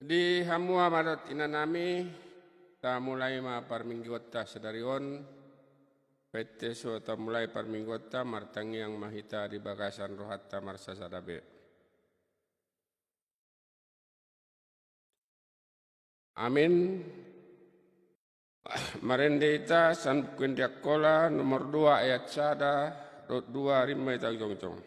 Di hamua madat inanami, ta mulai ma parminggota sedarion, PT suata mulai parminggota martangi yang mahita di bagasan rohatta marsa sadabe. Amin. Marendeta san kuindiakola nomor 2 ayat sada, rot 2 rimai tau jong-jong.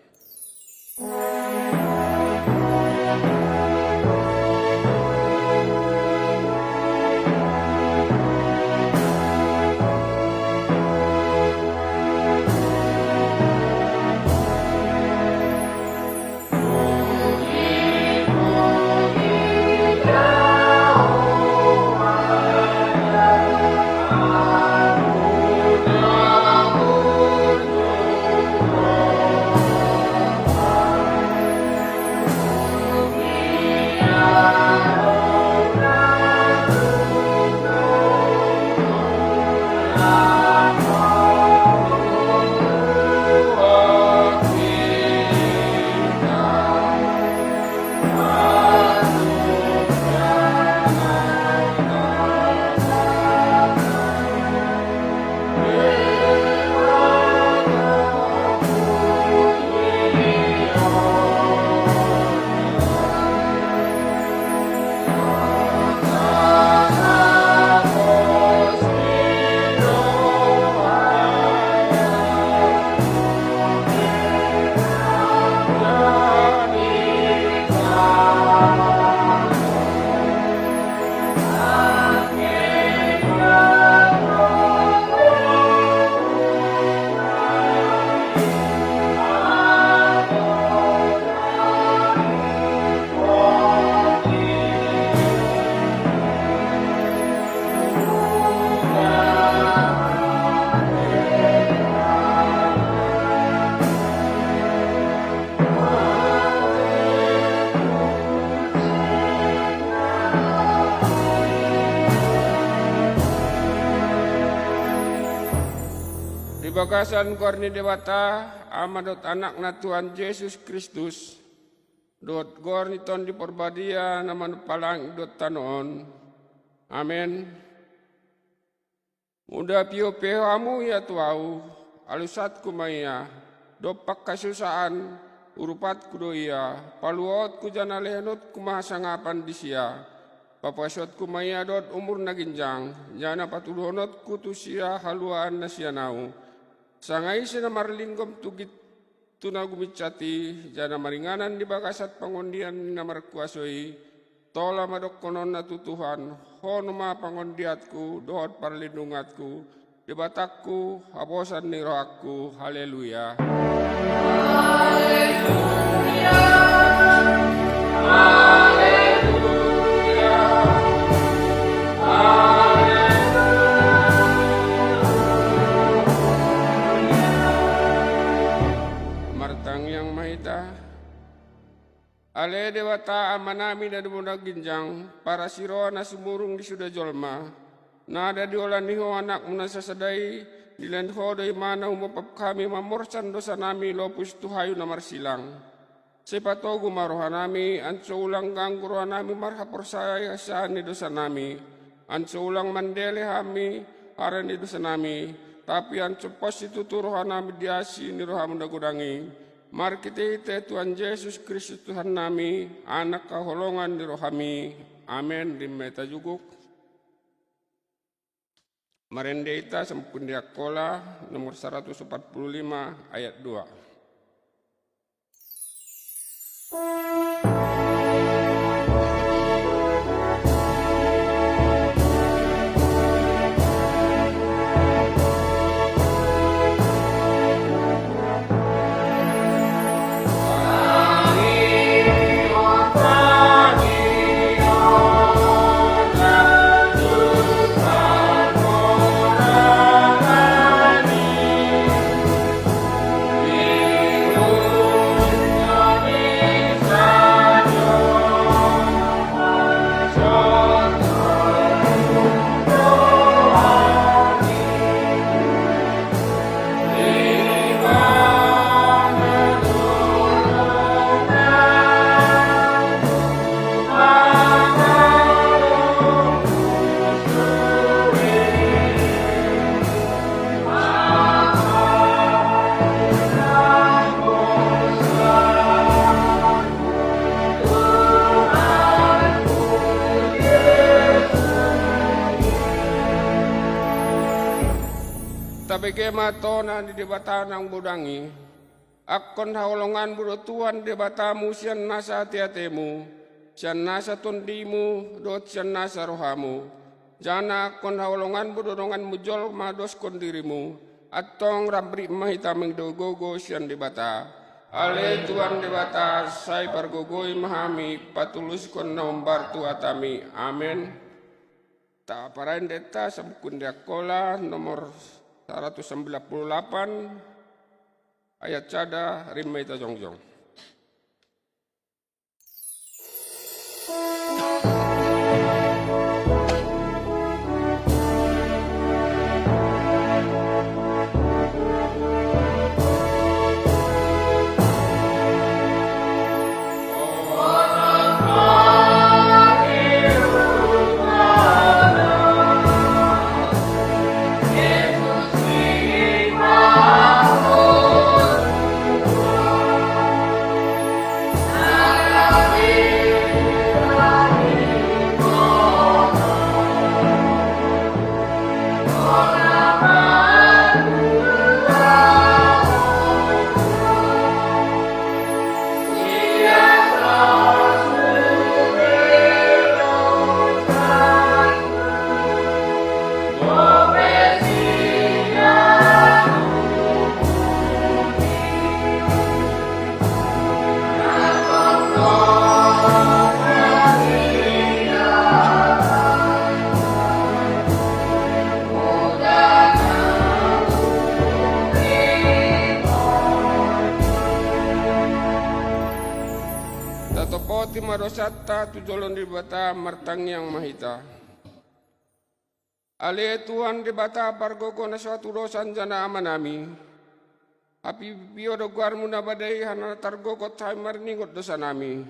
Di bagasan korni dewata amadot anakna Tuhan Yesus Kristus dot gorni ton di porbadia naman palang dot tanon. Amen. Muda pio pehamu ya tuau alusat kumaya dopak kasusaan urupat kudoia paluot ku jana lehenot kumasangapan disia papasot kumaya dot umur naginjang jana patudonot kutusia haluan nasianau sangai sina marlinggom tugit tunagumicati jana maringanan di bagasat pangondian namar kuasoi tola madokkonon na tutuhan honoma pangondiatku dohot parlindungatku di batakku habosan ni rohakku haleluya. Haleluya. Haleluya. Martang yang mahita ale dewata amanami na dumuna ginjang para siroa na sumurung di suda jolma nada diolan niho anak muna sasadai dilan hodoi mana umapap kami mamorsan dosa nami lopus tuhayu na marsilang sepatogu marohanami anso ulang ganggu rohanami marhapor saya saan ni dosa nami anso ulang mandele hami haran ni dosa nami tapi anso pos itu rohanami diasi ni rohamu dagudangi. Mari kita Tuhan Yesus Kristus Tuhan nami, anak kaholongan di rohami. Amin. Di meta juguk. Marendeta Sempundiakola nomor 145 ayat 2. tabege matona di debata nang budangi. Akon haulongan budo Tuhan debatamu sian nasa hati-hatimu, sian nasa tondimu, dot sian nasa rohamu. Jana akon haulongan budo dongan mujol mados kondirimu, atong rabri mahitameng dogogo sian debata. Ale Tuhan debata, say pargogoi mahami, patulus kon naumbar tuatami. Amin. Ta parain deta sabukun diakola nomor 198 ayat cada rimai ta jongjong. Tatopoti marosata tujolon di bata martang yang mahita. Ale Tuhan di bata pargogo na suatu dosan jana amanami. Api biodo guarmu na badai hana targogo tay marningot dosa nami.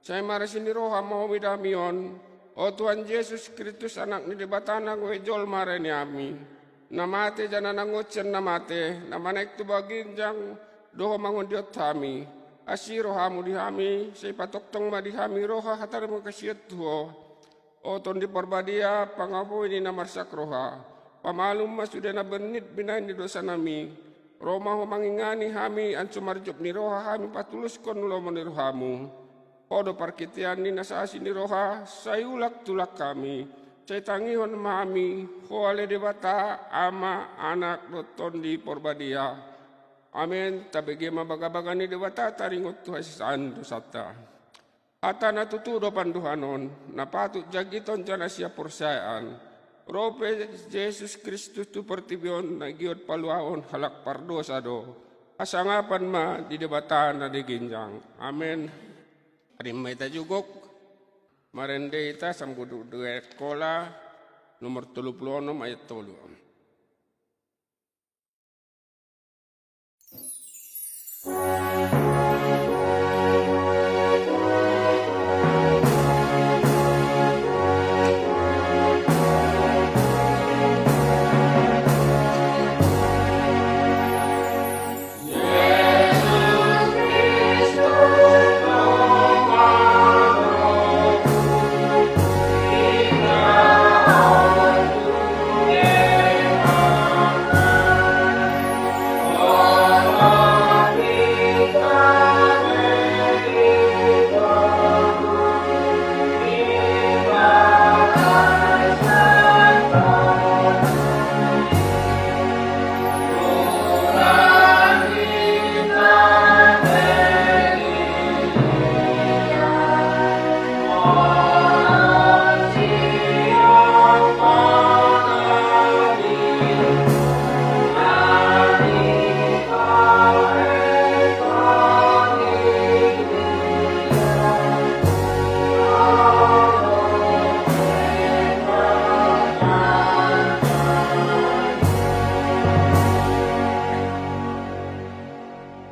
Saya marasini roha mahomidamion. O Tuhan Yesus Kristus anak ni di bata na jol marani ami. Namate jana nangotsen namate. Namanek tu baginjang doho mangon diot kami. Asi rohamu dihami, say patoktong madihami roha hatar mo kasiyat tuho. O tondi porbadia, pangapo ini namarsak roha. Pamalum masudah na benit binain di dosa nami. Roma ho mangingani hami, an sumarjop ni roha hami patulus kon lomo ni rohamu. Odo parkitian ni nasasi ni roha, say ulak tulak kami. Say tangihon mami, ho ale debata, ama, anak, doton di porbadia. Amin. Tabigi mabaga-baga ni dewata taringot Tuhan sisaan dosata. Ata natutudo panduhanon, napatut jagiton jana siya persayaan. Rope Jesus Kristus tu pertibion na giot paluaon halak pardosa do. Asangapan ma di debata na diginjang. Amin. Rimay ta jugok. Marende ita sambudu duet kola nomor 36 ayat 3.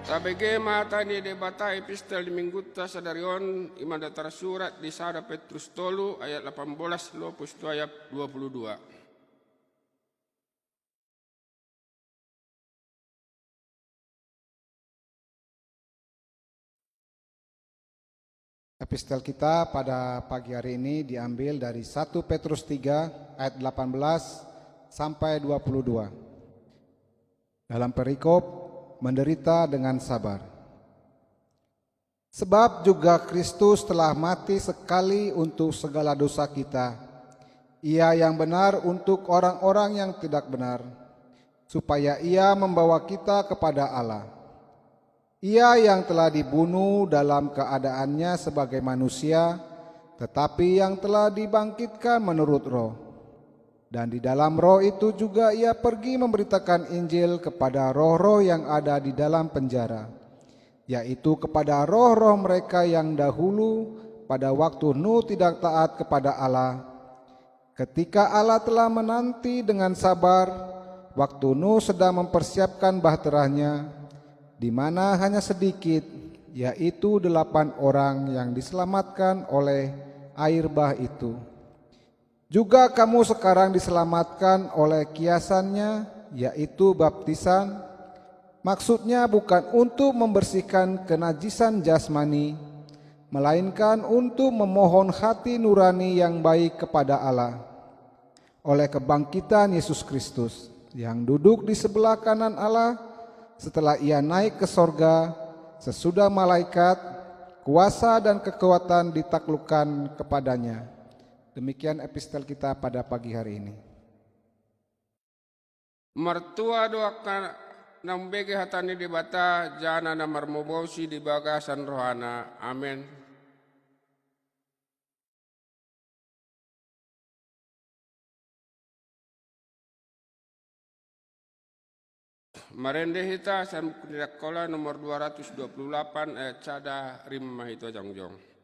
Sabege mata ni debata epistel di mingguta sadarion imandatara surat di sada Petrus tolu ayat 18 lopus tu ayat 22. Epistel kita pada pagi hari ini diambil dari 1 Petrus 3 ayat 18 sampai 22. Dalam perikop, menderita dengan sabar. Sebab juga Kristus telah mati sekali untuk segala dosa kita, Ia yang benar untuk orang-orang yang tidak benar, supaya Ia membawa kita kepada Allah. Ia yang telah dibunuh dalam keadaannya sebagai manusia, tetapi yang telah dibangkitkan menurut roh. Dan di dalam roh itu juga Ia pergi memberitakan Injil kepada roh-roh yang ada di dalam penjara, yaitu kepada roh-roh mereka yang dahulu pada waktu Nuh tidak taat kepada Allah. Ketika Allah telah menanti dengan sabar waktu Nuh sedang mempersiapkan bahteranya, di mana hanya sedikit, yaitu 8 orang yang diselamatkan oleh air bah itu. Juga kamu sekarang diselamatkan oleh kiasannya, yaitu baptisan. Maksudnya bukan untuk membersihkan kenajisan jasmani, melainkan untuk memohon hati nurani yang baik kepada Allah oleh kebangkitan Yesus Kristus yang duduk di sebelah kanan Allah setelah Ia naik ke sorga, sesudah malaikat, kuasa dan kekuatan ditaklukkan kepadanya. Demikian epistel kita pada pagi hari ini. Mertua doakan nambege hatani di bata jana na marmobosi di bagasan rohana. Amin. Marende hita san kola nomor 228 ayat cada rimma itu jongjong.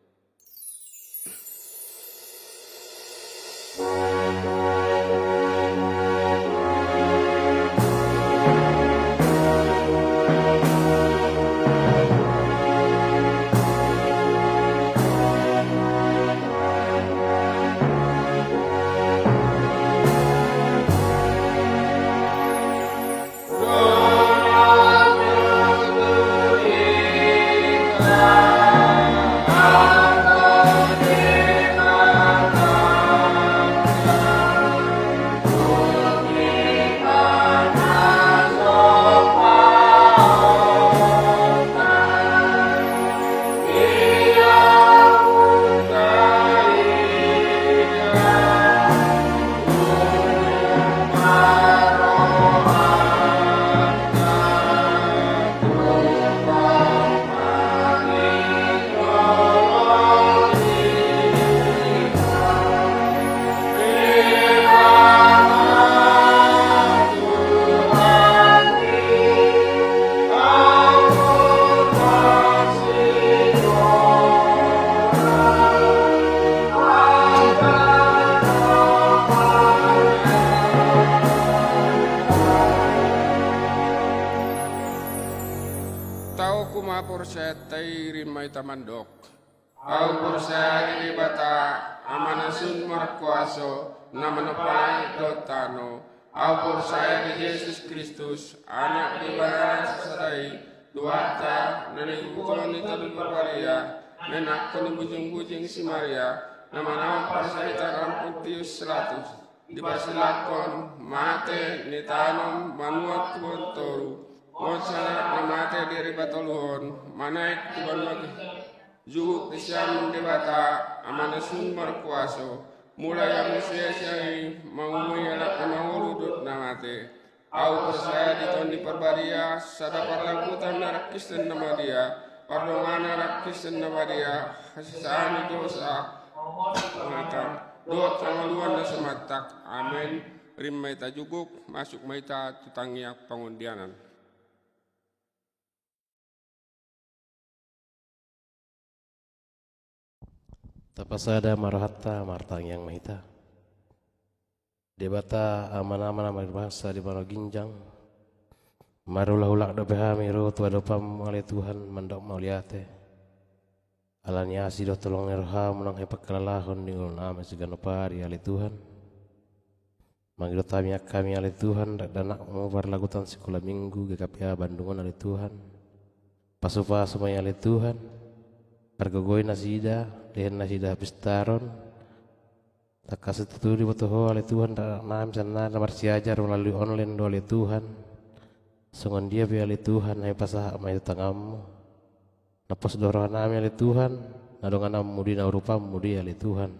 Mandok. Au persaya di bata amanasun markuaso namanapay dotano. Au persaya di Yesus Kristus anak di bala sasadai duata nanikuton ni talul Maria nenak ni bujing-bujing si Maria namanam persaya taram Pontius Pilatus di basilakon mate ni tanom manuat kubontoru. Monsana namate diri batoluhon manaik tiban lagi juhuk disyam debata amanasun markuaso mulai yang usia-usiai mangumui anak manguludut namate au persaya diton di perbadia sadapar lakutan narak Kristen nama dia pardongan narak Kristen nama dia hasisaan dosa mengatakan doa tangaluan dan sematak amin rim maita juguk masuk maita tutangiak pangundianan. Tapasada marahata martang yang mahita debata aman-aman bangsa di mana ginjang marulahulak do behamiru tua dopam oleh Tuhan mandok mauliate alanya asido tolong erha menang hepak kelalahon di ulun ame seganopari oleh Tuhan manggil kami oleh Tuhan dan nak mengubar lagutan sekolah minggu GKPA Bandungan oleh Tuhan pasupa semuanya oleh Tuhan argogoi nasida lehen nasida pistaron tak kasih tuturi botoho oleh Tuhan tak nam sana nomor siajar melalui online oleh Tuhan Songon dia biali Tuhan hai pasah mai tangamu. Napos dorohan nami ali Tuhan, nadongan namu di naurupamu di ali Tuhan.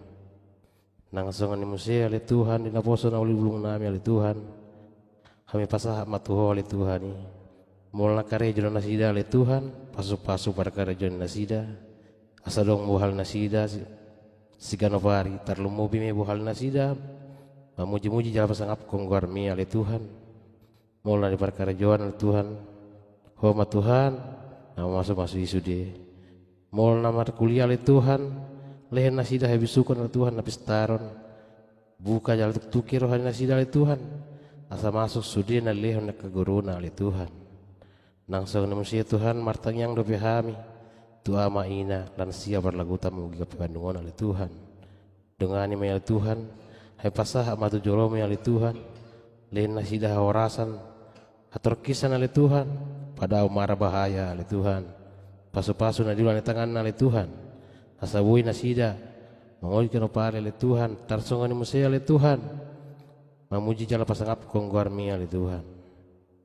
Nang songon ni musia ali Tuhan, di naposo na uli bulung nami ali Tuhan. Kami pasah matuho ali Tuhan ni. Mulna karejo nasida ali Tuhan, pasu-pasu pada karejo nasida. Asadong buhal nasida si ganovari tarlumubi me buhal nasida. Mamuji-muji jala pasangap kongguarmi ali Tuhan. Mulna di pada karejoan ali Tuhan. Homa Tuhan, nama masuk isude. Mulna mar kuliah ali Tuhan. Lehen nasida hebisukon ali Tuhan napis taron. Buka jala tuk-tuki rohani nasida ali Tuhan. Asa masuk sudi na lehon na kaguruna ali Tuhan. Nang sa manusia Tuhan martang yang dope hami. Tua maina lan sia berlagutan mugi kapandungan ali Tuhan. Dengani may ali Tuhan. Hai pasah matu jolomi ali Tuhan. Lehen nasida haorasan. Hator kisan ali Tuhan. Pada umara bahaya ali Tuhan. Pasu-pasu na diulan tangan ali Tuhan. Asabui nasida. Mangoli kenopari ali Tuhan. Tarsongani musia ali Tuhan. Mamuji jala pasangap kongguarmi ali Tuhan.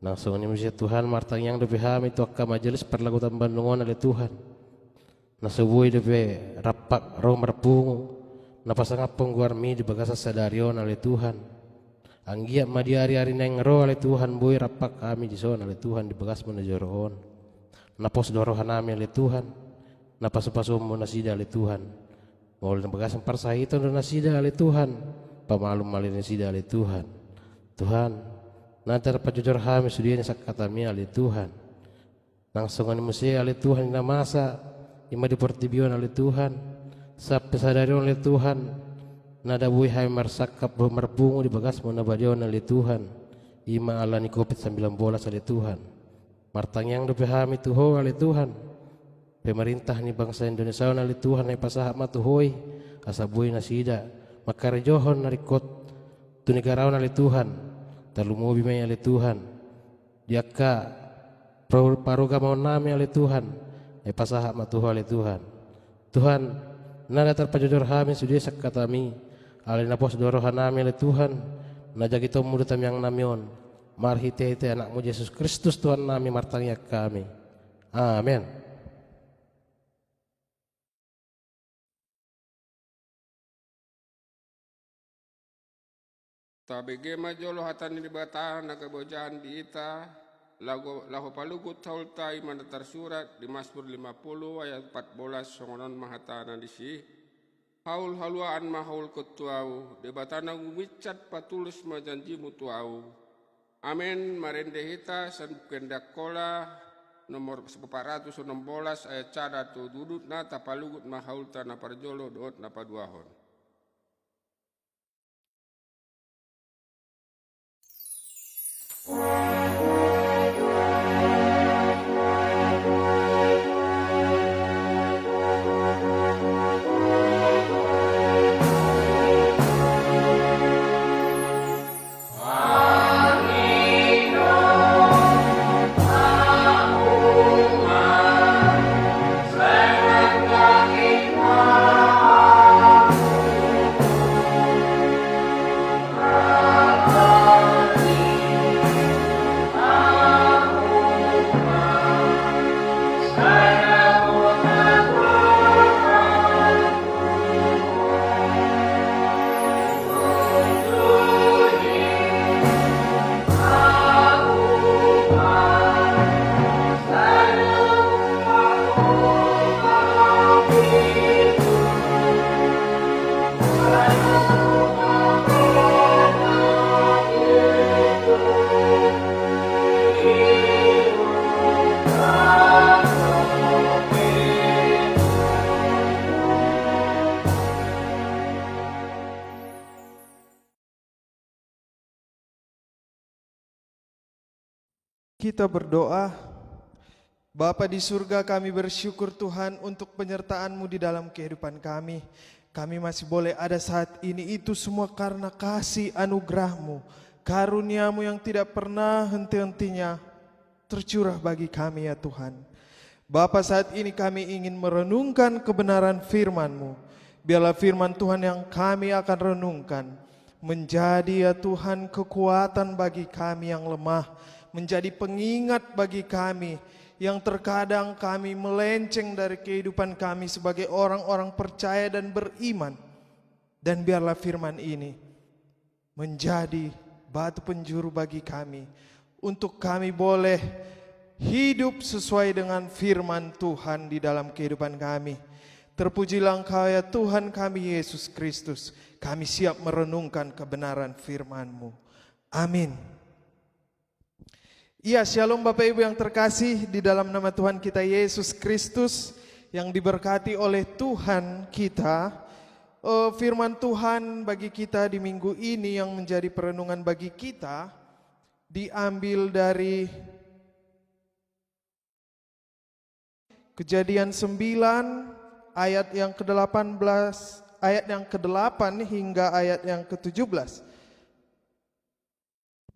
Langsung ini musia Tuhan martang yang dope hami tu akka majelis perlagutan bandungan ali Tuhan. Nasubui dope rapak roh merpungu. Napasangap kongguarmi di bagasa sadarion ali Tuhan. Anggiat madi hari-hari neng roh ali Tuhan bui rapak kami di son ali Tuhan di bagas menajorohon. Napos dorohan nami ali Tuhan. Napasu-pasu nasida ali Tuhan. Maul di bagas parsahiton do nasida ali Tuhan. Pamalum malin sida ali Tuhan. Tuhan, nanti dapat jujur kami sudianya sakatami ali Tuhan. Langsung musia ali Tuhan ina masa ima dipertibion ali Tuhan. Sampai sadarion ali Tuhan. Nada bui hai marsakap merbungu di bagas monabadion ali Tuhan. Ima alani COVID-19 ali Tuhan. Martang yang dope kami tuho ali Tuhan. Pemerintah ni bangsa Indonesia ali Tuhan hai pasah matuhoi asabui nasida. Makarejohon narikot tu negarawan ali Tuhan talumubi may ali Tuhan diaka paruga mau nami ali Tuhan ay pasaha matuho ali Tuhan Tuhan nada terpajujur kami sudia sakatami ali napos dorohan nami ali Tuhan najagito mudutam yang namion marhite-hite anakmu Yesus Kristus Tuhan nami martangya kami amin. Tabege majolo hatan di batahan na kebojahan di ita laho palugut haultai mana tersurat di Mazmur 50 ayat 14 songonon mahatana di si haul haluan mahaul ketuau di batana ngumicat patulus majanjimu tuau amin marende hita san kendak kola nomor 416 ayat cada tu dudut na tapalugut mahaul tanah parjolo doot na paduahon. Kita berdoa. Bapa di surga, kami bersyukur Tuhan untuk penyertaan-Mu di dalam kehidupan kami. Kami masih boleh ada saat ini, itu semua karena kasih anugerah-Mu, karunia-Mu yang tidak pernah henti-hentinya tercurah bagi kami ya Tuhan. Bapa, saat ini kami ingin merenungkan kebenaran firman-Mu. Biarlah firman Tuhan yang kami akan renungkan menjadi ya Tuhan kekuatan bagi kami yang lemah, menjadi pengingat bagi kami yang terkadang kami melenceng dari kehidupan kami sebagai orang-orang percaya dan beriman. Dan biarlah firman ini menjadi batu penjuru bagi kami, untuk kami boleh hidup sesuai dengan firman Tuhan di dalam kehidupan kami. Terpujilah Engkau ya Tuhan kami Yesus Kristus. Kami siap merenungkan kebenaran firman-Mu. Amin. Iya, shalom Bapak Ibu yang terkasih di dalam nama Tuhan kita Yesus Kristus yang diberkati oleh Tuhan kita. Firman Tuhan bagi kita di minggu ini yang menjadi perenungan bagi kita diambil dari Kejadian 9 ayat yang ke-18, ayat yang ke-8 hingga ayat yang ke-17.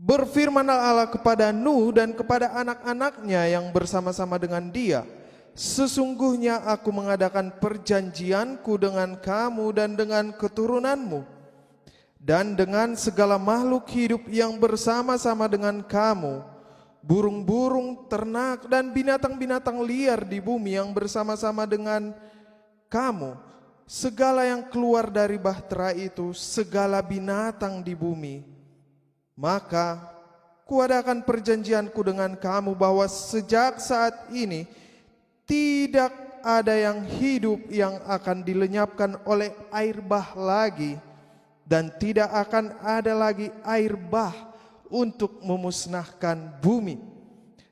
Berfirmanlah Allah kepada Nuh dan kepada anak-anaknya yang bersama-sama dengan dia, sesungguhnya aku mengadakan perjanjianku dengan kamu dan dengan keturunanmu, dan dengan segala makhluk hidup yang bersama-sama dengan kamu, burung-burung, ternak, dan binatang-binatang liar di bumi yang bersama-sama dengan kamu, segala yang keluar dari bahtera itu, segala binatang di bumi. Maka kuadakan perjanjianku dengan kamu bahwa sejak saat ini tidak ada yang hidup yang akan dilenyapkan oleh air bah lagi, dan tidak akan ada lagi air bah untuk memusnahkan bumi.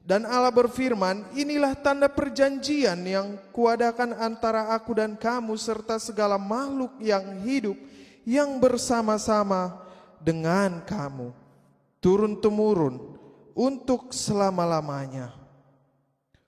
Dan Allah berfirman, inilah tanda perjanjian yang kuadakan antara aku dan kamu serta segala makhluk yang hidup yang bersama-sama dengan kamu, turun-temurun untuk selama-lamanya.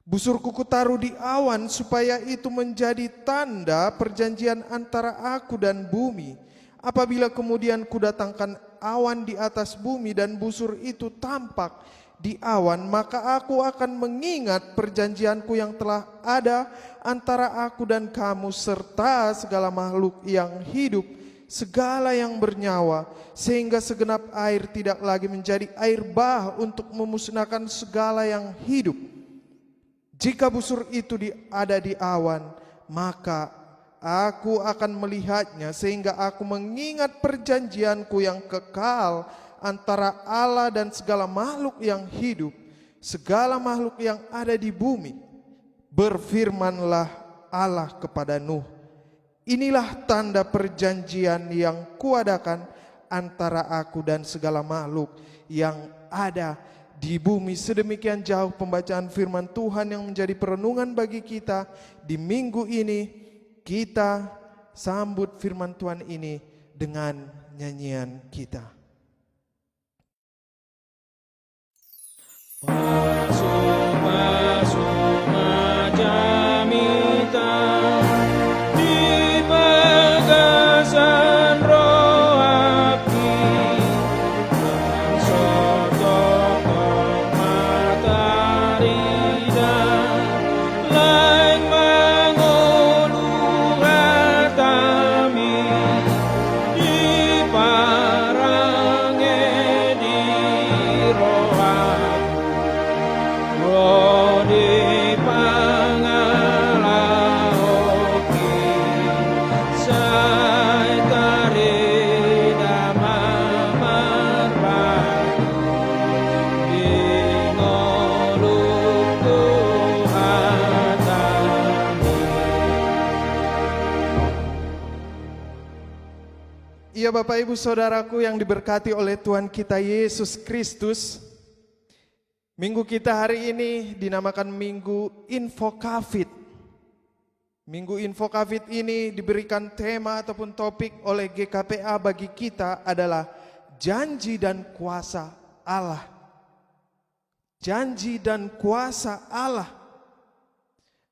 Busurku kutaruh di awan supaya itu menjadi tanda perjanjian antara aku dan bumi. Apabila kemudian kudatangkan awan di atas bumi dan busur itu tampak di awan, maka aku akan mengingat perjanjianku yang telah ada antara aku dan kamu serta segala makhluk yang hidup, segala yang bernyawa, sehingga segenap air tidak lagi menjadi air bah untuk memusnahkan segala yang hidup. Jika busur itu ada di awan, maka aku akan melihatnya, sehingga aku mengingat perjanjianku yang kekal antara Allah dan segala makhluk yang hidup, segala makhluk yang ada di bumi. Berfirmanlah Allah kepada Nuh, inilah tanda perjanjian yang kuadakan antara aku dan segala makhluk yang ada di bumi. Sedemikian jauh pembacaan firman Tuhan yang menjadi perenungan bagi kita di minggu ini. Kita sambut firman Tuhan ini dengan nyanyian kita. Ya Bapak Ibu Saudaraku yang diberkati oleh Tuhan kita Yesus Kristus, minggu kita hari ini dinamakan Minggu Info Covid. Minggu Info Covid ini diberikan tema ataupun topik oleh GKPA bagi kita adalah janji dan kuasa Allah. Janji dan kuasa Allah.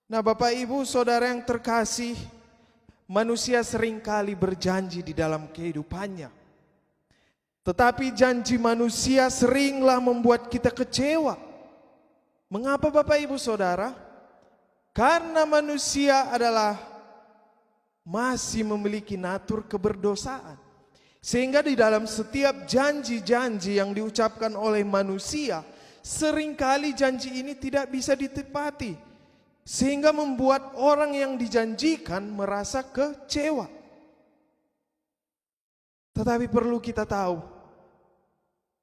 Nah Bapak Ibu Saudara yang terkasih, manusia seringkali berjanji di dalam kehidupannya. Tetapi janji manusia seringlah membuat kita kecewa. Mengapa Bapak Ibu Saudara? Karena manusia adalah masih memiliki natur keberdosaan. Sehingga di dalam setiap janji-janji yang diucapkan oleh manusia seringkali janji ini tidak bisa ditepati, sehingga membuat orang yang dijanjikan merasa kecewa. Tetapi perlu kita tahu,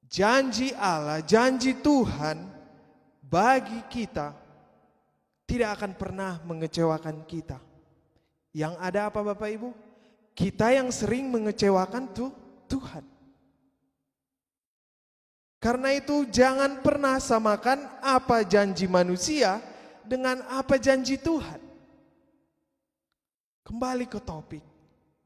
janji Allah, janji Tuhan bagi kita tidak akan pernah mengecewakan kita. Yang ada apa Bapak Ibu? Kita yang sering mengecewakan Tuhan. Karena itu jangan pernah samakan apa janji manusia dengan apa janji Tuhan. Kembali ke topik,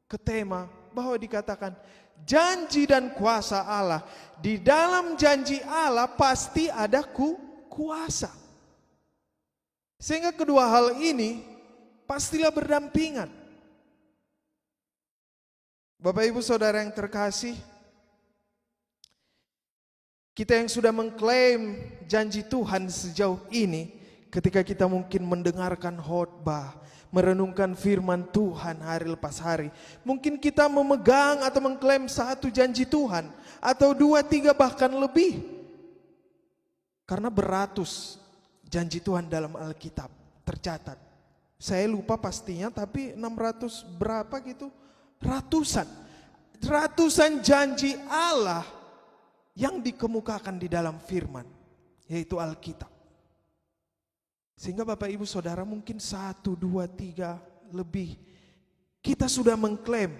ke tema bahwa dikatakan janji dan kuasa Allah. Di dalam janji Allah pasti ada kuasa. Sehingga kedua hal ini pastilah berdampingan. Bapak Ibu Saudara yang terkasih, kita yang sudah mengklaim janji Tuhan sejauh ini, ketika kita mungkin mendengarkan khotbah, merenungkan firman Tuhan hari lepas hari, mungkin kita memegang atau mengklaim satu janji Tuhan, atau 2, 3 bahkan lebih. Karena beratus janji Tuhan dalam Alkitab tercatat. Saya lupa pastinya, tapi 600 berapa gitu, ratusan janji Allah yang dikemukakan di dalam firman, yaitu Alkitab. Sehingga Bapak Ibu Saudara mungkin 1, 2, 3 lebih kita sudah mengklaim.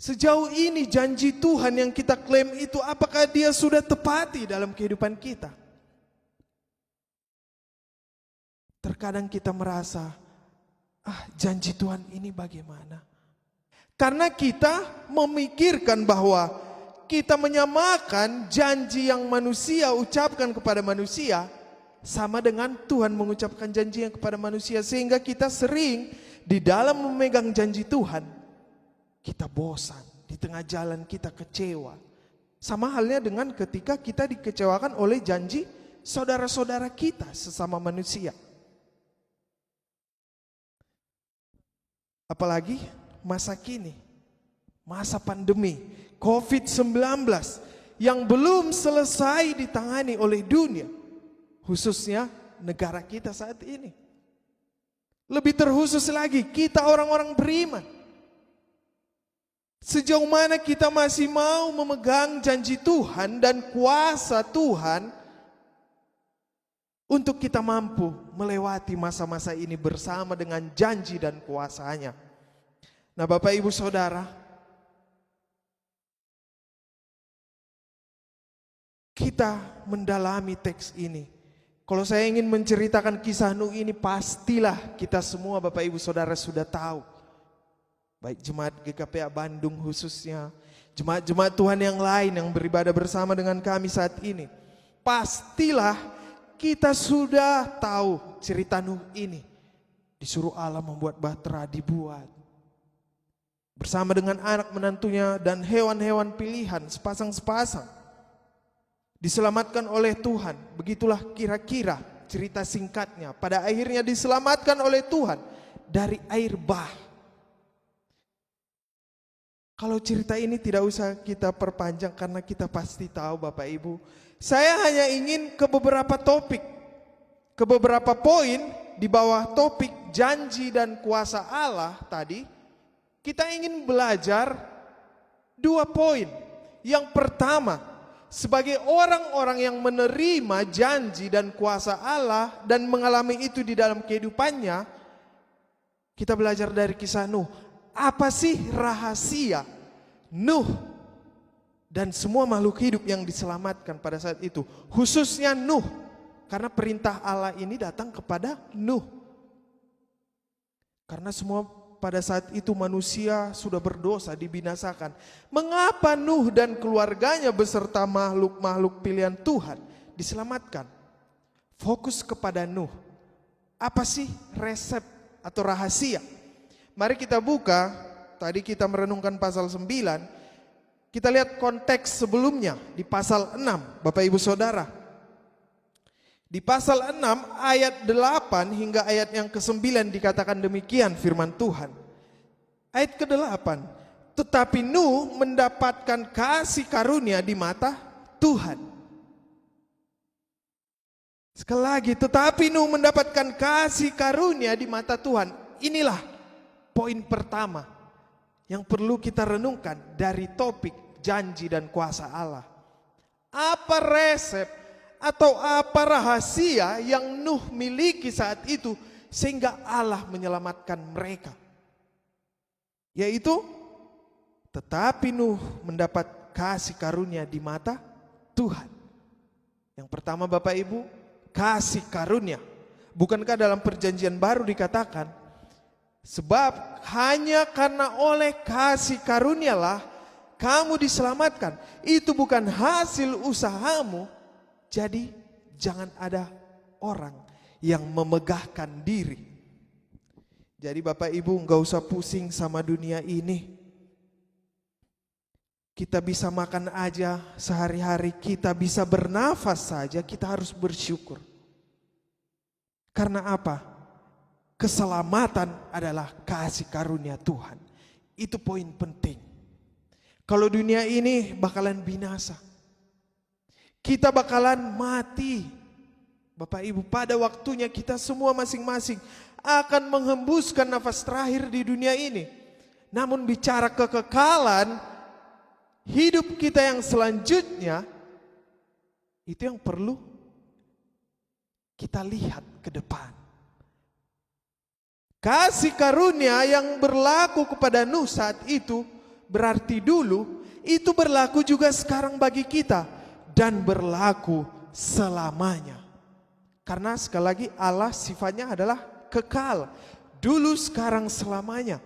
Sejauh ini janji Tuhan yang kita klaim itu, apakah dia sudah tepati dalam kehidupan kita? Terkadang kita merasa, janji Tuhan ini bagaimana? Karena kita memikirkan bahwa kita menyamakan janji yang manusia ucapkan kepada manusia sama dengan Tuhan mengucapkan janji yang kepada manusia. Sehingga kita sering di dalam memegang janji Tuhan, kita bosan, di tengah jalan kita kecewa. Sama halnya dengan ketika kita dikecewakan oleh janji saudara-saudara kita sesama manusia. Apalagi masa kini, masa pandemi COVID-19 yang belum selesai ditangani oleh dunia, khususnya negara kita saat ini. Lebih terkhusus lagi kita orang-orang beriman. Sejauh mana kita masih mau memegang janji Tuhan dan kuasa Tuhan untuk kita mampu melewati masa-masa ini bersama dengan janji dan kuasanya. Nah Bapak Ibu Saudara, kita mendalami teks ini. Kalau saya ingin menceritakan kisah Nuh ini, pastilah kita semua Bapak Ibu Saudara sudah tahu. Baik jemaat GKPA Bandung khususnya, jemaat-jemaat Tuhan yang lain yang beribadah bersama dengan kami saat ini. Pastilah kita sudah tahu cerita Nuh ini. Disuruh Allah membuat bahtera, dibuat. Bersama dengan anak menantunya dan hewan-hewan pilihan sepasang-sepasang. Diselamatkan oleh Tuhan. Begitulah kira-kira cerita singkatnya. Pada akhirnya diselamatkan oleh Tuhan dari air bah. Kalau cerita ini tidak usah kita perpanjang karena kita pasti tahu Bapak Ibu. Saya hanya ingin ke beberapa topik, ke beberapa poin di bawah topik janji dan kuasa Allah tadi. Kita ingin belajar 2 poin. Yang pertama, sebagai orang-orang yang menerima janji dan kuasa Allah dan mengalami itu di dalam kehidupannya, kita belajar dari kisah Nuh. Apa sih rahasia Nuh dan semua makhluk hidup yang diselamatkan pada saat itu? Khususnya Nuh, karena perintah Allah ini datang kepada Nuh. Karena semua pada saat itu manusia sudah berdosa, dibinasakan. Mengapa Nuh dan keluarganya beserta makhluk-makhluk pilihan Tuhan diselamatkan? Fokus kepada Nuh. Apa sih resep atau rahasia? Mari kita buka, tadi kita merenungkan pasal 9, kita lihat konteks sebelumnya di pasal 6, Bapak Ibu Saudara. Di pasal 6 ayat 8 hingga ayat yang ke-9 dikatakan demikian firman Tuhan. Ayat ke-8, tetapi Nuh mendapatkan kasih karunia di mata Tuhan. Sekali lagi, tetapi Nuh mendapatkan kasih karunia di mata Tuhan. Inilah poin pertama yang perlu kita renungkan dari topik janji dan kuasa Allah. Apa resep atau apa rahasia yang Nuh miliki saat itu sehingga Allah menyelamatkan mereka? Yaitu, tetapi Nuh mendapat kasih karunia di mata Tuhan. Yang pertama Bapak Ibu, kasih karunia. Bukankah dalam perjanjian baru dikatakan, sebab hanya karena oleh kasih karunialah kamu diselamatkan. Itu bukan hasil usahamu. Jadi jangan ada orang yang memegahkan diri. Jadi Bapak Ibu enggak usah pusing sama dunia ini. Kita bisa makan aja sehari-hari, kita bisa bernafas saja, kita harus bersyukur. Karena apa? Keselamatan adalah kasih karunia Tuhan. Itu poin penting. Kalau dunia ini bakalan binasa, kita bakalan mati. Bapak Ibu, pada waktunya kita semua masing-masing akan menghembuskan nafas terakhir di dunia ini. Namun bicara kekekalan, hidup kita yang selanjutnya, itu yang perlu kita lihat ke depan. Kasih karunia yang berlaku kepada Nuh saat itu, berarti dulu, itu berlaku juga sekarang bagi kita. Dan berlaku selamanya. Karena sekali lagi Allah sifatnya adalah kekal. Dulu, sekarang, selamanya.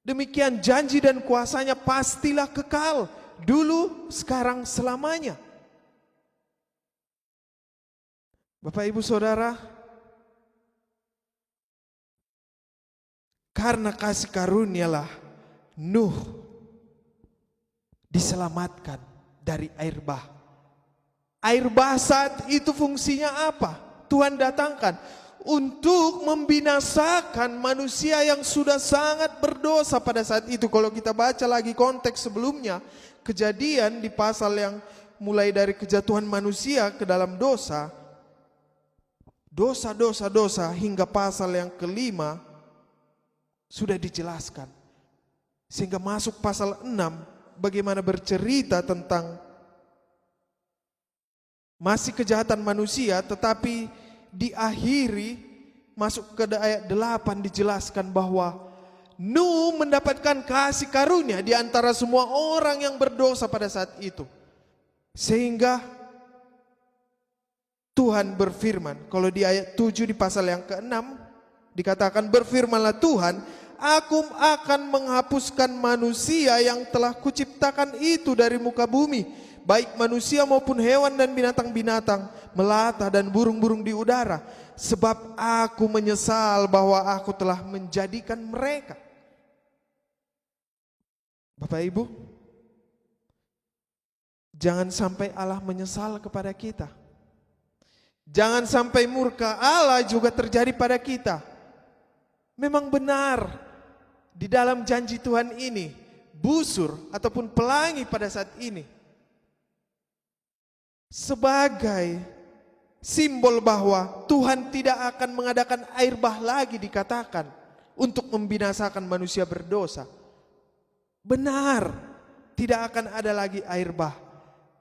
Demikian janji dan kuasanya pastilah kekal. Dulu, sekarang, selamanya. Bapak Ibu Saudara, karena kasih karunialah Nuh diselamatkan dari air bah. Air bah saat itu fungsinya apa? Tuhan datangkan untuk membinasakan manusia yang sudah sangat berdosa pada saat itu. Kalau kita baca lagi konteks sebelumnya, kejadian di pasal yang mulai dari kejatuhan manusia ke dalam dosa, dosa hingga pasal yang kelima sudah dijelaskan. Sehingga masuk pasal 6 bagaimana bercerita tentang masih kejahatan manusia, tetapi diakhiri masuk ke ayat 8 dijelaskan bahwa Nuh mendapatkan kasih karunia di antara semua orang yang berdosa pada saat itu. Sehingga Tuhan berfirman, kalau di ayat 7 di pasal yang ke-6 dikatakan, berfirmanlah Tuhan, aku akan menghapuskan manusia yang telah kuciptakan itu dari muka bumi, baik manusia maupun hewan dan binatang-binatang, melata dan burung-burung di udara, sebab aku menyesal bahwa aku telah menjadikan mereka. Bapak Ibu, jangan sampai Allah menyesal kepada kita. Jangan sampai murka Allah juga terjadi pada kita. Memang benar di dalam janji Tuhan ini, busur ataupun pelangi pada saat ini sebagai simbol bahwa Tuhan tidak akan mengadakan air bah lagi, dikatakan untuk membinasakan manusia berdosa. Benar, tidak akan ada lagi air bah.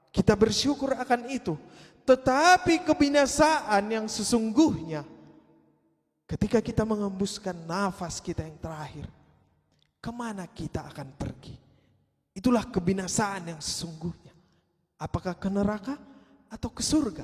Kita bersyukur akan itu. Tetapi kebinasaan yang sesungguhnya ketika kita mengembuskan nafas kita yang terakhir, kemana kita akan pergi? Itulah kebinasaan yang sesungguhnya. Apakah ke neraka atau ke surga?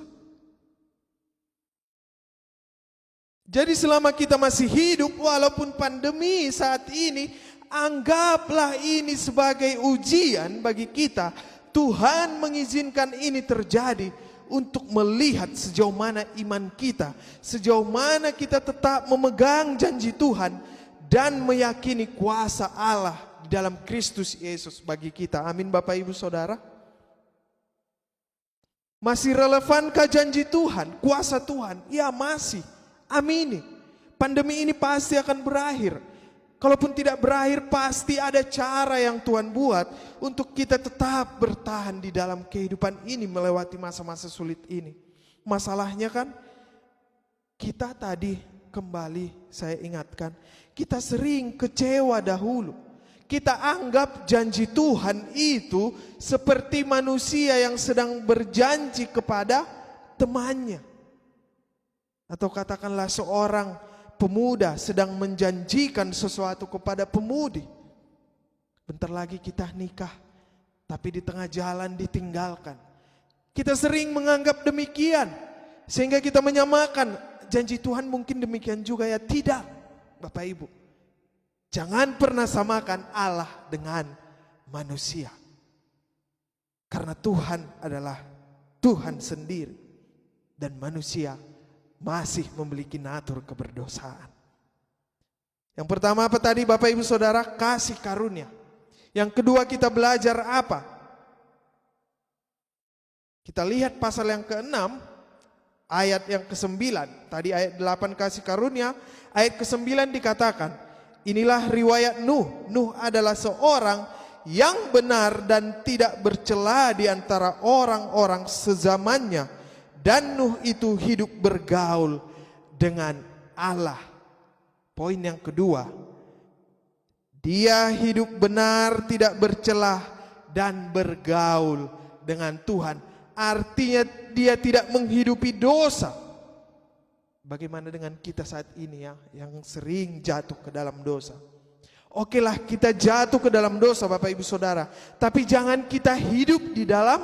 Jadi selama kita masih hidup, walaupun pandemi saat ini, anggaplah ini sebagai ujian bagi kita. Tuhan mengizinkan ini terjadi untuk melihat sejauh mana iman kita, sejauh mana kita tetap memegang janji Tuhan dan meyakini kuasa Allah di dalam Kristus Yesus bagi kita. Amin Bapak Ibu Saudara. Masih relevankah janji Tuhan, kuasa Tuhan? Ya masih. Amini. Pandemi ini pasti akan berakhir. Kalaupun tidak berakhir, pasti ada cara yang Tuhan buat untuk kita tetap bertahan di dalam kehidupan ini melewati masa-masa sulit ini. Masalahnya kan kita tadi kembali saya ingatkan, kita sering kecewa dahulu. Kita anggap janji Tuhan itu seperti manusia yang sedang berjanji kepada temannya. Atau katakanlah seorang pemuda sedang menjanjikan sesuatu kepada pemudi. Bentar lagi kita nikah, tapi di tengah jalan ditinggalkan. Kita sering menganggap demikian, sehingga kita menyamakan janji Tuhan mungkin demikian juga ya. Tidak, Bapak Ibu. Jangan pernah samakan Allah dengan manusia. Karena Tuhan adalah Tuhan sendiri. Dan manusia masih memiliki natur keberdosaan. Yang pertama apa tadi Bapak Ibu Saudara? Kasih karunia. Yang kedua kita belajar apa? Kita lihat pasal yang ke-6, ayat yang ke-9. Tadi ayat 8 kasih karunia, ayat ke-9 dikatakan, inilah riwayat Nuh. Nuh adalah seorang yang benar dan tidak bercela di antara orang-orang sezamannya. Dan Nuh itu hidup bergaul dengan Allah. Poin yang kedua, dia hidup benar, tidak bercelah dan bergaul dengan Tuhan. Artinya dia tidak menghidupi dosa. Bagaimana dengan kita saat ini ya, yang sering jatuh ke dalam dosa? Okelah kita jatuh ke dalam dosa Bapak Ibu Saudara, tapi jangan kita hidup di dalam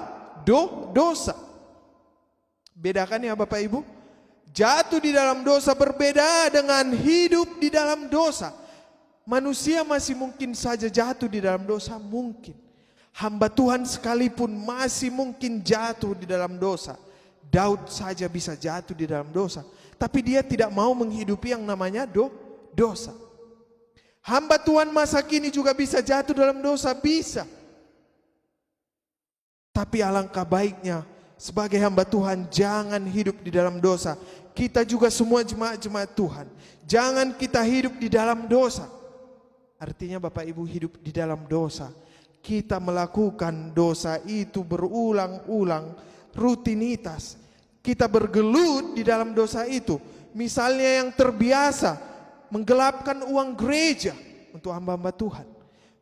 dosa. Bedakan ya Bapak Ibu, jatuh di dalam dosa berbeda dengan hidup di dalam dosa. Manusia masih mungkin saja jatuh di dalam dosa, mungkin. Hamba Tuhan sekalipun masih mungkin jatuh di dalam dosa. Daud saja bisa jatuh di dalam dosa, tapi dia tidak mau menghidupi yang namanya dosa. Hamba Tuhan masa kini juga bisa jatuh dalam dosa, bisa. Tapi alangkah baiknya sebagai hamba Tuhan jangan hidup di dalam dosa. Kita juga semua jemaat-jemaat Tuhan, jangan kita hidup di dalam dosa. Artinya Bapak Ibu hidup di dalam dosa, kita melakukan dosa itu berulang-ulang, rutinitas. Kita bergelut di dalam dosa itu. Misalnya yang terbiasa menggelapkan uang gereja untuk hamba-hamba Tuhan.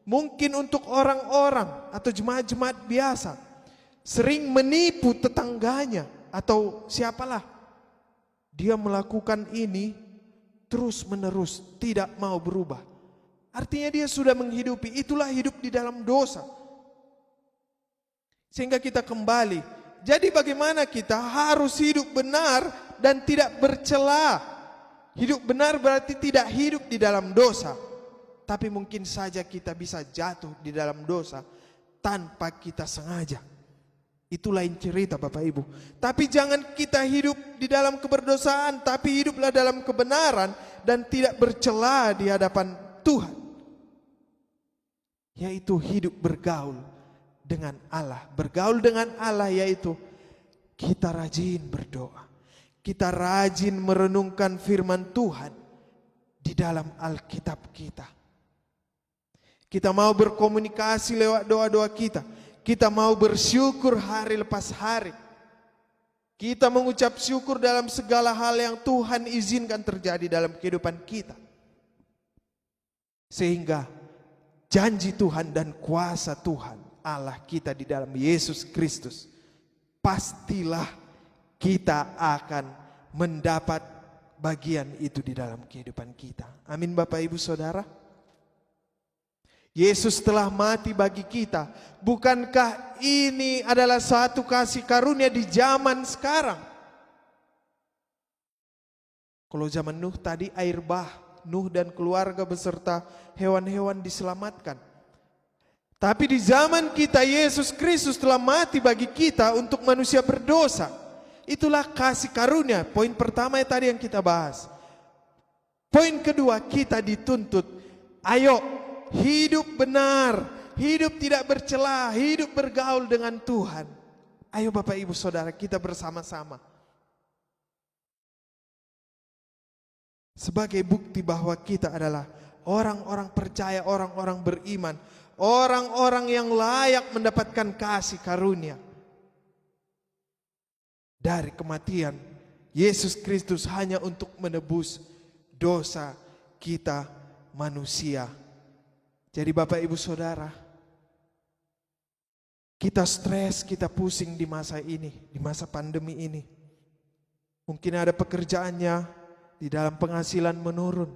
Mungkin untuk orang-orang atau jemaat-jemaat biasa sering menipu tetangganya atau siapalah. Dia melakukan ini terus menerus, tidak mau berubah. Artinya dia sudah menghidupi, itulah hidup di dalam dosa. Sehingga kita kembali. Jadi bagaimana kita harus hidup benar dan tidak bercela. Hidup benar berarti tidak hidup di dalam dosa. Tapi mungkin saja kita bisa jatuh di dalam dosa tanpa kita sengaja. Itu lain cerita Bapak Ibu. Tapi jangan kita hidup di dalam keberdosaan, tapi hiduplah dalam kebenaran dan tidak bercela di hadapan Tuhan. Yaitu hidup bergaul dengan Allah. Bergaul dengan Allah yaitu kita rajin berdoa. Kita rajin merenungkan firman Tuhan di dalam Alkitab kita. Kita mau berkomunikasi lewat doa-doa kita. Kita mau bersyukur hari lepas hari. Kita mengucap syukur dalam segala hal yang Tuhan izinkan terjadi dalam kehidupan kita. Sehingga janji Tuhan dan kuasa Tuhan Allah kita di dalam Yesus Kristus, pastilah kita akan mendapat bagian itu di dalam kehidupan kita. Amin Bapak Ibu Saudara. Yesus telah mati bagi kita. Bukankah ini adalah satu kasih karunia di zaman sekarang? Kalau zaman Nuh tadi air bah, Nuh dan keluarga beserta hewan-hewan diselamatkan. Tapi di zaman kita Yesus Kristus telah mati bagi kita untuk manusia berdosa. Itulah kasih karunia. Poin pertama tadi yang kita bahas. Poin kedua, kita dituntut, ayo hidup benar, hidup tidak bercela, hidup bergaul dengan Tuhan. Ayo Bapak Ibu Saudara, kita bersama-sama. Sebagai bukti bahwa kita adalah orang-orang percaya, orang-orang beriman, orang-orang yang layak mendapatkan kasih karunia. dari kematian Yesus Kristus hanya untuk menebus dosa kita manusia. Jadi Bapak Ibu Saudara, kita stres, kita pusing di masa ini, di masa pandemi ini. Mungkin ada pekerjaannya di dalam penghasilan menurun.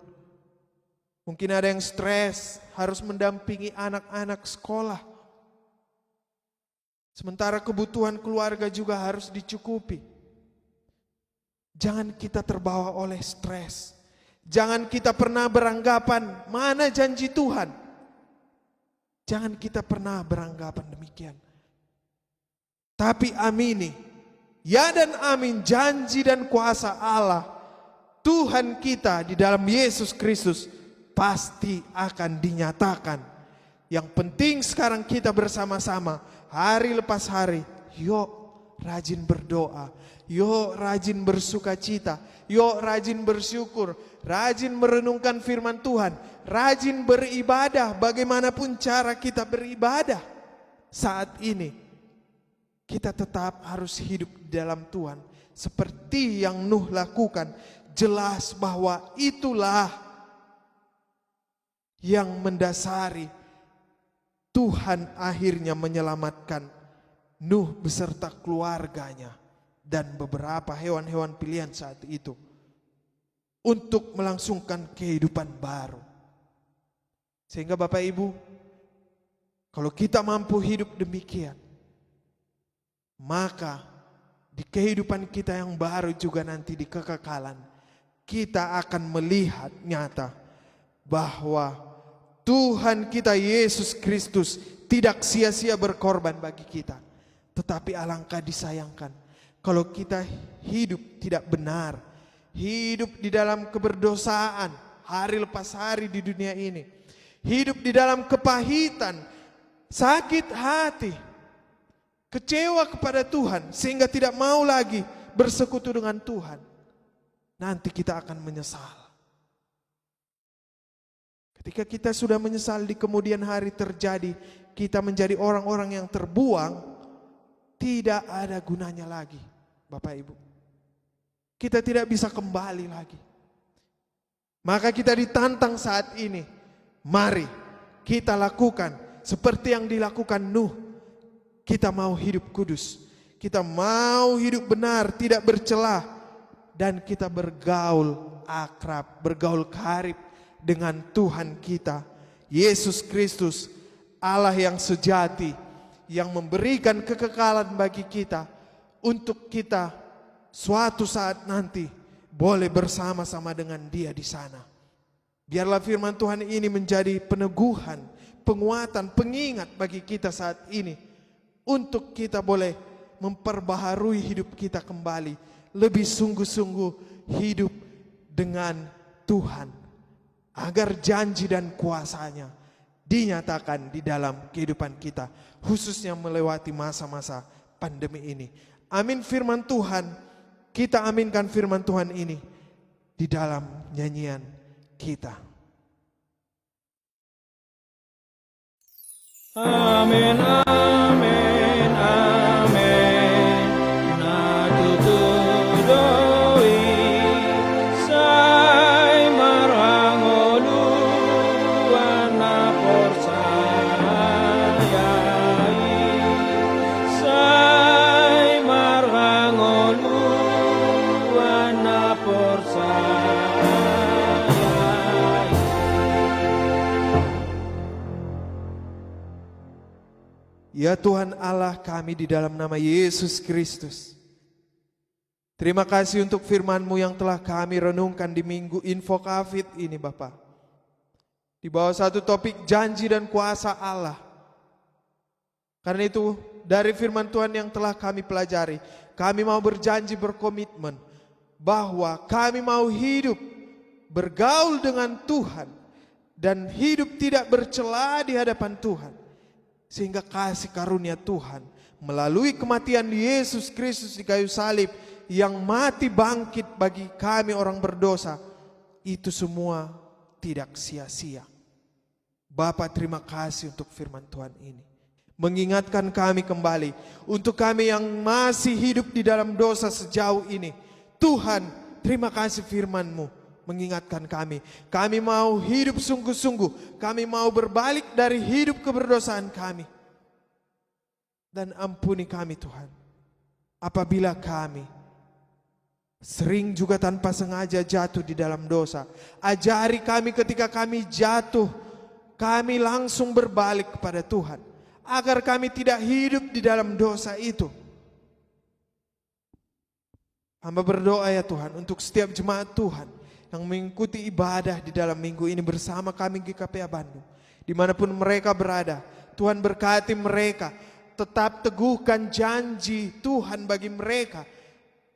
Mungkin ada yang stres, harus mendampingi anak-anak sekolah. Sementara kebutuhan keluarga juga harus dicukupi. Jangan kita terbawa oleh stres. Jangan kita pernah beranggapan mana janji Tuhan. Jangan kita pernah beranggapan demikian. Tapi amini, ya dan amin janji dan kuasa Allah, Tuhan kita di dalam Yesus Kristus pasti akan dinyatakan. Yang penting sekarang kita bersama-sama, hari lepas hari, yuk rajin berdoa, yuk rajin bersuka cita, yuk rajin bersyukur, rajin merenungkan firman Tuhan, rajin beribadah. Bagaimanapun cara kita beribadah saat ini, kita tetap harus hidup di dalam Tuhan. Seperti yang Nuh lakukan, jelas bahwa itulah yang mendasari Tuhan akhirnya menyelamatkan Nuh beserta keluarganya dan beberapa hewan-hewan pilihan saat itu untuk melangsungkan kehidupan baru. Sehingga Bapak Ibu, kalau kita mampu hidup demikian, maka di kehidupan kita yang baru juga nanti di kekekalan, kita akan melihat nyata bahwa Tuhan kita Yesus Kristus tidak sia-sia berkorban bagi kita. Tetapi alangkah disayangkan kalau kita hidup tidak benar, hidup di dalam keberdosaan hari lepas hari di dunia ini, hidup di dalam kepahitan, sakit hati, kecewa kepada Tuhan sehingga tidak mau lagi bersekutu dengan Tuhan. Nanti kita akan menyesal. Ketika kita sudah menyesal di kemudian hari terjadi, kita menjadi orang-orang yang terbuang, tidak ada gunanya lagi, Bapak Ibu. Kita tidak bisa kembali lagi. Maka kita ditantang saat ini, mari kita lakukan seperti yang dilakukan Nuh. Kita mau hidup kudus, kita mau hidup benar, tidak bercelah, dan kita bergaul akrab, bergaul karib dengan Tuhan kita, Yesus Kristus, Allah yang sejati, yang memberikan kekekalan bagi kita, untuk kita suatu saat nanti boleh bersama-sama dengan Dia di sana. Biarlah firman Tuhan ini menjadi peneguhan, penguatan, pengingat bagi kita saat ini, untuk kita boleh memperbaharui hidup kita kembali, lebih sungguh-sungguh hidup dengan Tuhan, agar janji dan kuasanya dinyatakan di dalam kehidupan kita, khususnya melewati masa-masa pandemi ini. Amin firman Tuhan, kita aminkan firman Tuhan ini di dalam nyanyian kita. Amin, amin, amin. Natutudoi say marangolu wana porsayai. Say marangolu wana porsayai. Ya Tuhan Allah kami, di dalam nama Yesus Kristus, terima kasih untuk firman-Mu yang telah kami renungkan di Minggu Info Kafid ini Bapa. Di bawah satu topik janji dan kuasa Allah. Karena itu dari firman Tuhan yang telah kami pelajari, kami mau berjanji, berkomitmen bahwa kami mau hidup bergaul dengan Tuhan dan hidup tidak bercela di hadapan Tuhan. Sehingga kasih karunia Tuhan melalui kematian Yesus Kristus di kayu salib, yang mati bangkit bagi kami orang berdosa, itu semua tidak sia-sia. Bapa, terima kasih untuk firman Tuhan ini. mengingatkan kami kembali. Untuk kami yang masih hidup di dalam dosa sejauh ini, Tuhan, terima kasih firman-Mu mengingatkan kami. Kami mau hidup sungguh-sungguh. Kami mau berbalik dari hidup keberdosaan kami. Dan ampuni kami Tuhan, apabila kami sering juga tanpa sengaja jatuh di dalam dosa. Ajari kami ketika kami jatuh, kami langsung berbalik kepada Tuhan, agar kami tidak hidup di dalam dosa itu. Hamba berdoa ya Tuhan untuk setiap jemaat Tuhan yang mengikuti ibadah di dalam minggu ini bersama kami GKPA Bandung. Dimanapun mereka berada, Tuhan berkati mereka. Tetap teguhkan janji Tuhan bagi mereka.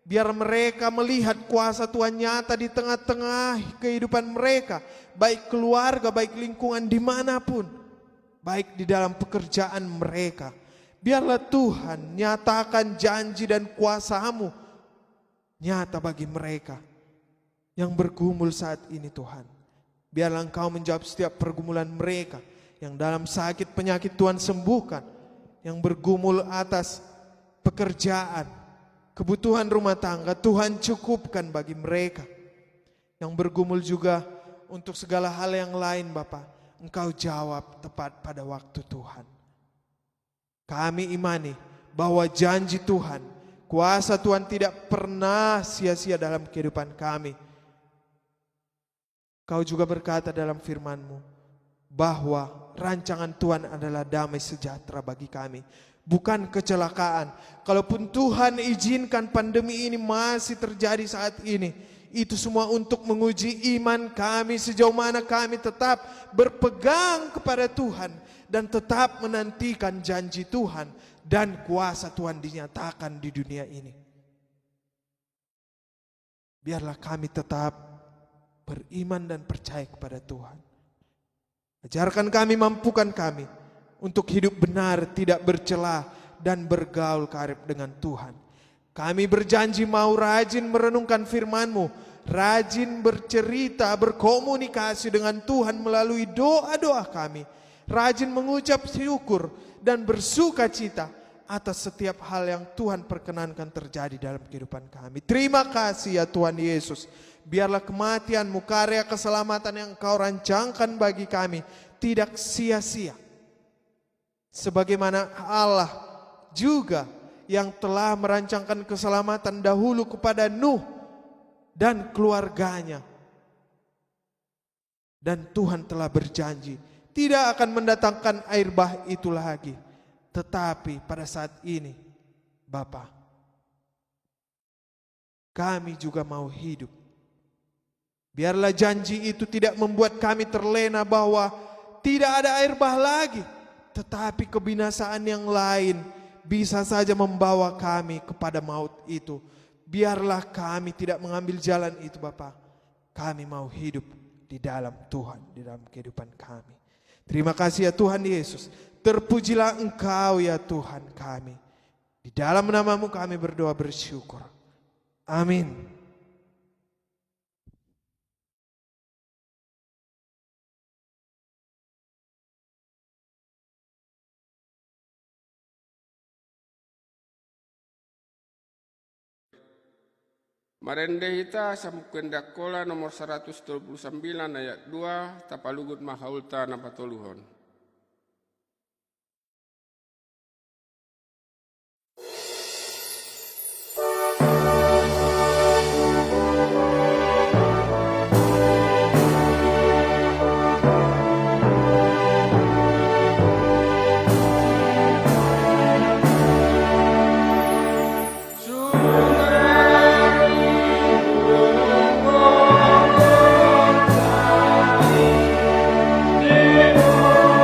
Biar mereka melihat kuasa Tuhan nyata di tengah-tengah kehidupan mereka. Baik keluarga, baik lingkungan dimanapun. Baik di dalam pekerjaan mereka. Biarlah Tuhan nyatakan janji dan kuasa-Mu nyata bagi mereka yang bergumul saat ini Tuhan. Biarlah Engkau menjawab setiap pergumulan mereka. Yang dalam sakit penyakit Tuhan sembuhkan. Yang bergumul atas pekerjaan, kebutuhan rumah tangga, Tuhan cukupkan bagi mereka. Yang bergumul juga untuk segala hal yang lain Bapa, Engkau jawab tepat pada waktu Tuhan. Kami imani bahwa janji Tuhan, kuasa Tuhan tidak pernah sia-sia dalam kehidupan kami. Kau juga berkata dalam firman-Mu bahwa rancangan Tuhan adalah damai sejahtera bagi kami, bukan kecelakaan. Kalaupun Tuhan izinkan pandemi ini masih terjadi saat ini, itu semua untuk menguji iman kami sejauh mana kami tetap berpegang kepada Tuhan dan tetap menantikan janji Tuhan dan kuasa Tuhan dinyatakan di dunia ini. Biarlah kami tetap beriman dan percaya kepada Tuhan. Ajarkan kami, mampukan kami untuk hidup benar, tidak bercela dan bergaul karib dengan Tuhan. Kami berjanji mau rajin merenungkan firman-Mu, rajin bercerita, berkomunikasi dengan Tuhan melalui doa-doa kami, rajin mengucap syukur dan bersuka cita atas setiap hal yang Tuhan perkenankan terjadi dalam kehidupan kami. Terima kasih ya Tuhan Yesus. Biarlah kematian-Mu, karya keselamatan yang Engkau rancangkan bagi kami tidak sia-sia. Sebagaimana Allah juga yang telah merancangkan keselamatan dahulu kepada Nuh dan keluarganya. Dan Tuhan telah berjanji tidak akan mendatangkan air bah itu lagi. Tetapi pada saat ini Bapa, kami juga mau hidup. Biarlah janji itu tidak membuat kami terlena bahwa tidak ada air bah lagi. Tetapi kebinasaan yang lain bisa saja membawa kami kepada maut itu. Biarlah kami tidak mengambil jalan itu Bapa. Kami mau hidup di dalam Tuhan, di dalam kehidupan kami. Terima kasih ya Tuhan Yesus. Terpujilah Engkau ya Tuhan kami. Di dalam nama-Mu kami berdoa bersyukur. Amin. Marende hita samukendak kola nomor 129 ayat 2 tapalugut mahaulta napatoluhon. Dewa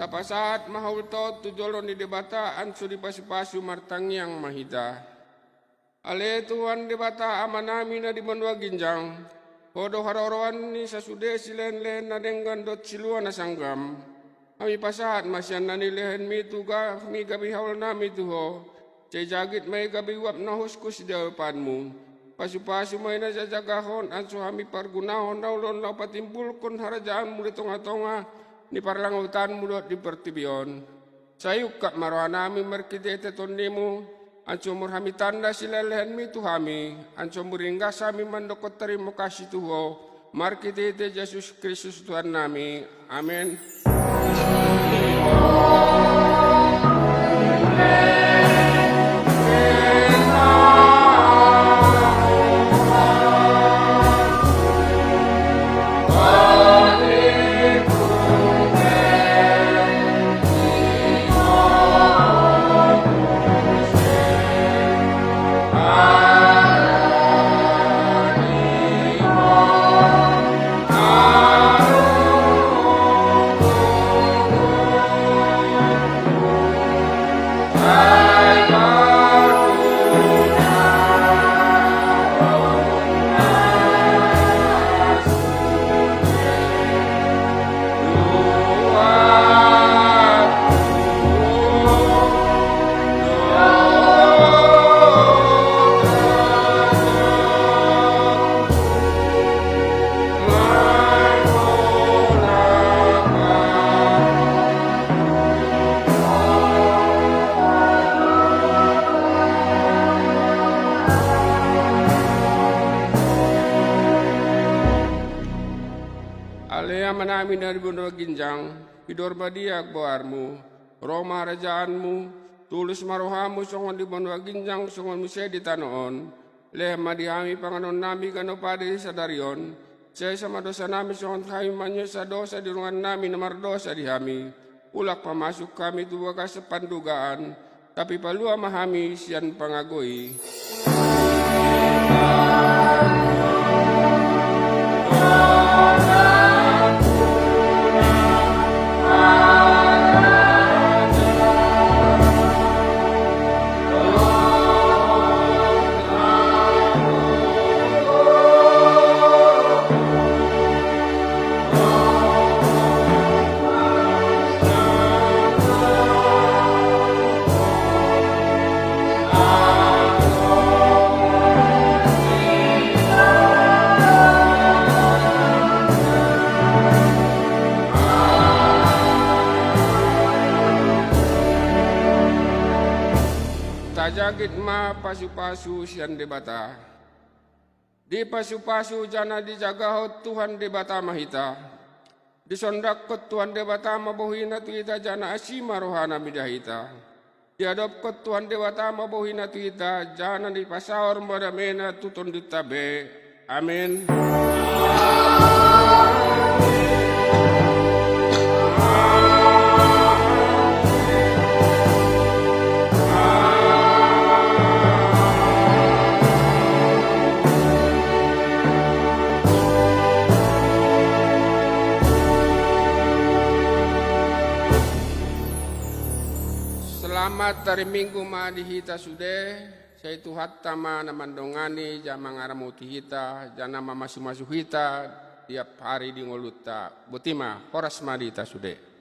Tapasaat mahulto tujolo ni debata ansu di pasu-pasu martang yang mahita. Ale Tuhan debata amanami na di menua ginjang. Hodo haroroan ni sasude silen-len na denggan dot silua na sanggam. Kami pasahat masyan na nilehen mi tuga mi gabi haul nami tuho. Cai jagit may gabi wap na huskus di depanmu. Pasu-pasu may na jajagahon ansu kami pargunahon naulon lau patimbul kon harajaan mu di tonga-tonga. Ni parlangutan mulot di pertibion. Sayuk kak marohan nami merkite tonimu. Anco murhami tanda silelehen mi tuhami. Anco muringga sami mandokot terima kasih tuho. Markite Yesus Kristus Tuhan nami. Amin. Alea manami dari benua ginjang, hidor badiak boarmu, Roma rajaanmu, tulus marohamu songon di benua ginjang songon musya di tanoon, leh madihami panganon nami kano pade sadarion, saya sama dosa nami songon kami manyesa dosa di ruangan nami nomor dosa di hami, ulak pamasuk kami tuwa kasepandugaan, tapi palua mahami sian pangagoi. Tajagit ma pasu-pasu sian debata. Di pasu-pasu jana dijagahot Tuhan debata mahita. Di sondak kot Tuhan debata mabohina tuita jana asima rohana midahita. Di adop kot Tuhan debata mabohina tuita jana di pasaor madamena tuton ditabe. Amin. Selamat dari minggu ma dihita sude, saya tuhat tama namandongani jamang aramuti hita, jana mamasu-masu hita tiap hari di ngoluta. Butima, horas ma dihita sude.